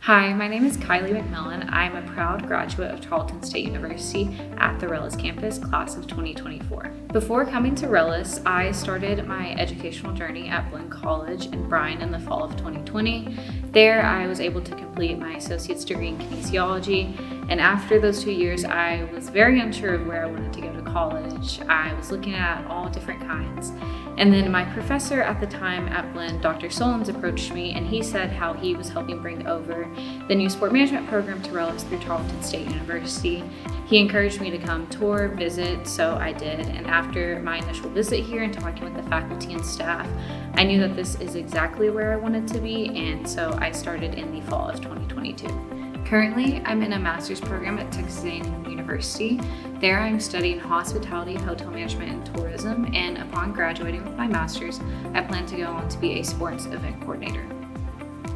Hi, my name is Kylee McMellon. I'm a proud graduate of Texas State University at the RELLIS campus, class of 2024. Before coming to RELLIS, I started my educational journey at Blinn College in Bryan in the fall of 2020. There, I was able to complete my associate's degree in kinesiology, and after those 2 years, I was very unsure of where I wanted to go to college. I was looking at all different kinds. And then my professor at the time at Blinn, Dr. Solons, approached me and he said how he was helping bring over the new sport management program to RELLIS through Texas State University. He encouraged me to come tour, visit, so I did. And after my initial visit here and talking with the faculty and staff, I knew that this is exactly where I wanted to be, and so I started in the fall of 2022. Currently, I'm in a master's program at Texas A&M University. There, I'm studying hospitality, hotel management, and tourism, and upon graduating with my master's, I plan to go on to be a sports event coordinator.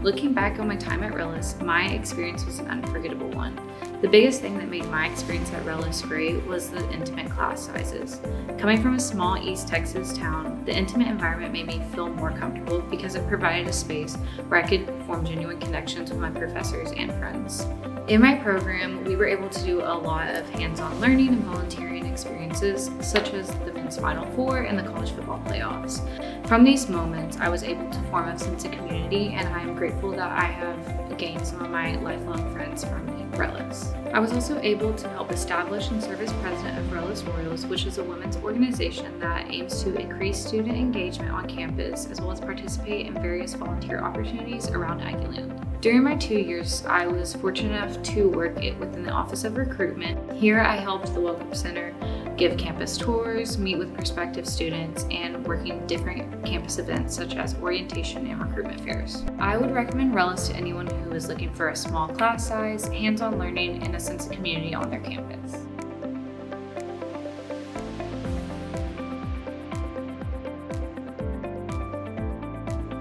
Looking back on my time at RELLIS, my experience was an unforgettable one. The biggest thing that made my experience at RELLIS great was the intimate class sizes. Coming from a small East Texas town, the intimate environment made me feel more comfortable because it provided a space where I could form genuine connections with my professors and friends. In my program, we were able to do a lot of hands-on learning and volunteering experiences, such as the men's Final Four and the college football playoffs. From these moments, I was able to form a sense of community, and I am grateful that I have gained some of my lifelong friends from RELLIS. I was also able to help establish and serve as president of RELLIS Royals, which is a women's organization that aims to increase student engagement on campus, as well as participate in various volunteer opportunities around Aggieland. During my 2 years, I was fortunate enough to work within the Office of Recruitment. Here, I helped the Welcome Center give campus tours, meet with prospective students, and working different campus events such as orientation and recruitment fairs. I would recommend RELLIS to anyone who is looking for a small class size, hands-on learning, and a sense of community on their campus.